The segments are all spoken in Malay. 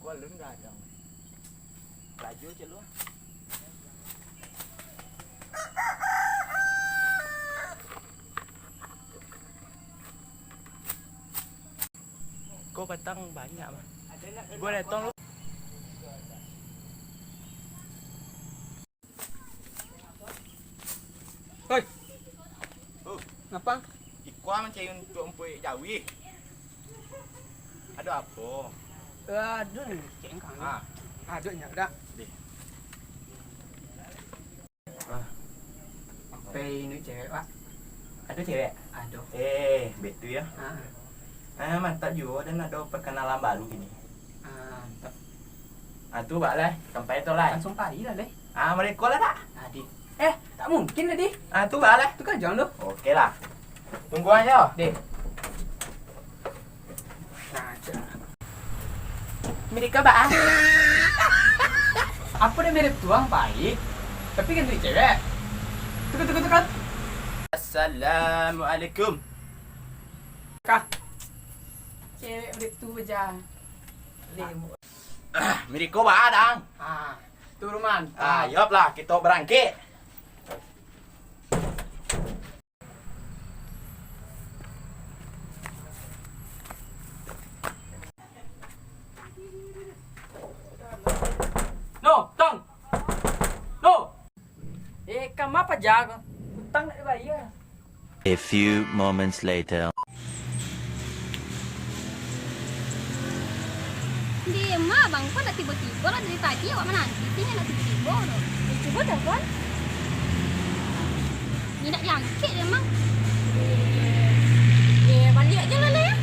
belum ada. Laju je lu. Kau batang banyak mah. Gua datang lu. Hoi. Oh, Ngapa? ikwa mencari untuk empuk Jawi. Ada apa? Ada ni cengkang ni. Ah, Ada nyak dak. deh. Sampai ni cewek pak. Ada cewek? Ada. Betul ya. Ah, Mantap juga dan ada perkenalan baru gini. tak Tu bak lah, sampai tu lah. langsung pari lah leh. Mereka lah tak? Tadi. Tak mungkin lah di. Tu bak lah. Tu kan jangan lu. Okey lah. Tunggu aja. Deh. Nah, mereka bah. Apa dia mirip tuang baik? Tapi kan dia cewek. Tukar. Assalamualaikum. Kah. Cewek mirip tu aja. Mereka bak dang. Tu rumah. Yop lah, kita berangkit. No, tong. No. Kamu apa jaga? Hutang nak bayar. A few moments later. Dia mah bang, kok nak tiba-tiba lah dari tadi awak menanti tinggal nak tiba-tiba tu. Cuba telepon. Ni nak diangkit dia mah. Balik aja lah ya.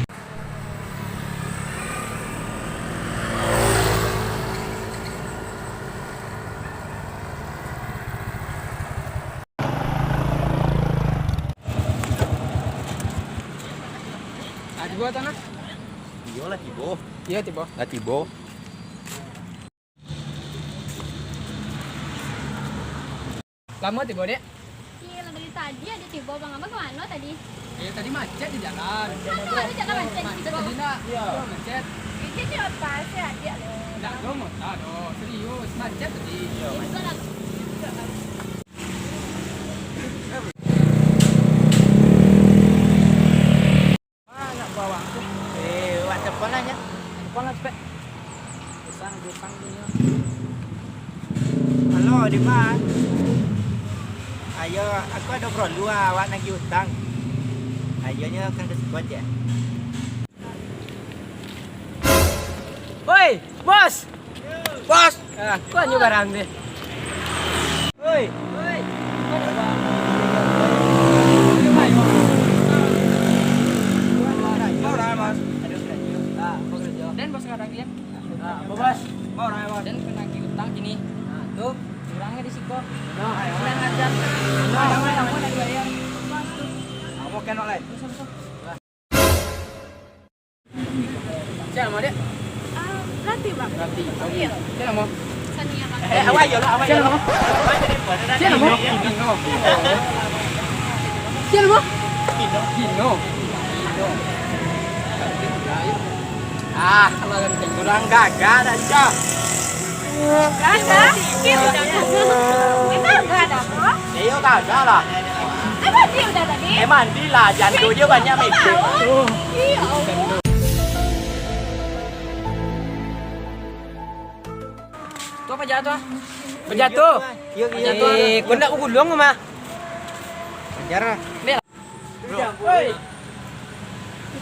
Tiba tanah. Iyalah tiba. Iya tiba. Lah tiba. Lama tiba dek. Lah dari tadi ada tiba bang abang ke mana tadi? Tadi macet di jalan. Mana ada jalan macet Macet tiba. tadi nak. Iya. Macet. Dia ni apa sih adik lo? Tak ada motor doh. Serius macet tadi. Iya, Itu lah. Nak bawa aku. Wak telepon lah nya. Depan lah cepet. Usang punya. Halo, di mana? Ayo, aku ada perlu awak nak hutang. Ayonya kan ke sekolah je. Woi, bos. Bos. Kau hanya barang deh. Oi. Woi. Mau dah, Mas. Dan bos nggak ada lagi ya? Bos. Mau dah, Mas. Dan penagih utang gini. Nah, tuh curangnya di siko. Nah, ayo. Kurang ajar. Kamu lagi bayar. Kamu kenal lagi. Siapa mau dek? Berarti bang. Berarti. Iya. Siapa mau? Sania bang. Awak yo lah, awak yo. Siapa mau? Siapa mau? Kino. Siapa mau? Kino. Kalau kan Kurang gagah dah, Cok. Gak ada. Memang gak ada kok. Iya gagah lah. Emang dia udah tadi? Mandi lah, jantung dia banyak mikir. Iya Allah. tu apa jatuh? Berjatuh. Iya, Kau nak gulung mah? Ajar. Woi.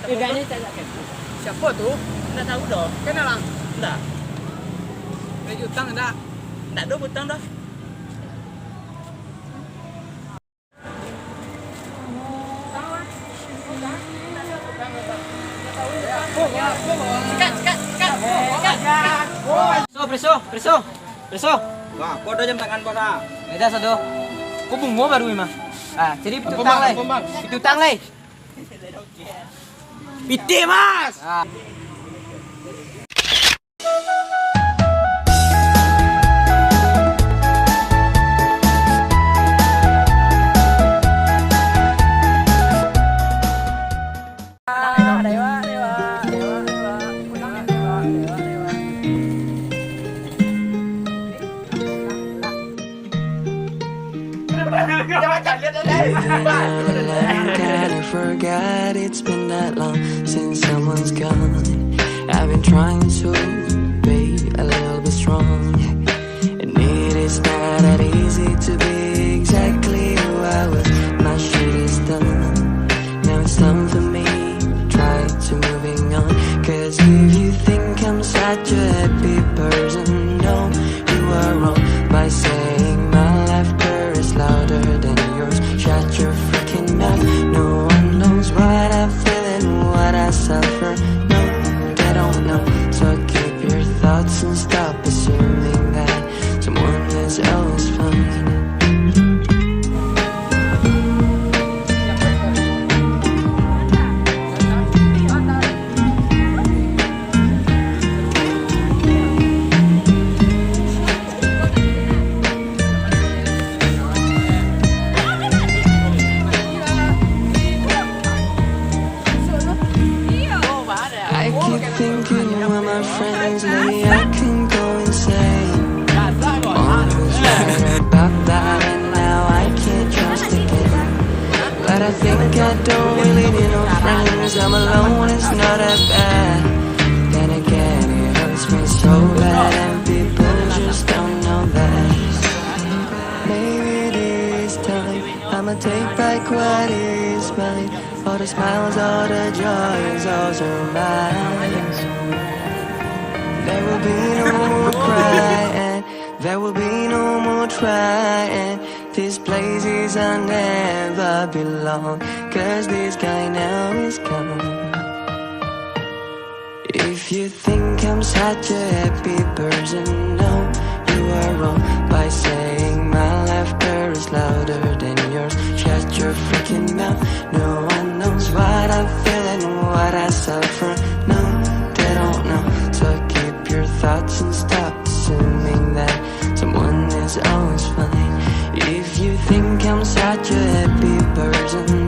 Tidaknya cacakan. Siapa tuh? Enggak tahu dah. Kenal lang. Enggak. Lagi utang enggak? Enggak ada hutang dah. Preso. Wah, kau dah jam tangan bos ah. Beda sado. Kau bungo baru mah. Jadi utang leh. Itu utang leh. Piti, Mas. Kinda forgot it's been that long since someone's gone. I've been trying to be a little bit strong, and it is not that easy to be exactly who I was. My shit is done. Now it's time for me to try to moving on. Cause if you think I'm such a happy person, no, you are wrong by saying my laughter is louder than yours. Shut your freaking mouth. No one knows what I feel and what I suffer. No, they don't know. So keep your thoughts and stop assuming that someone is always fine. I keep thinking where my friends lay, I can go insane. Always right about that, and now I can't trust again. But I think I don't really need no friends. I'm alone, it's not that bad. Then again, it hurts me so bad, and people just don't know that. Maybe this time I'ma take back what is mine. All the smiles, all the joys, those are mine. There will be no more crying, there will be no more trying. This place is I'll never belong, cause this guy now is gone. If you think I'm such a happy person, no, you are wrong by saying my laughter is louder than yours. Shut your freaking mouth. No one knows what I feel and what I suffer. No, they don't know. So keep your thoughts and stop assuming that someone is always fine. If you think I'm such a happy person,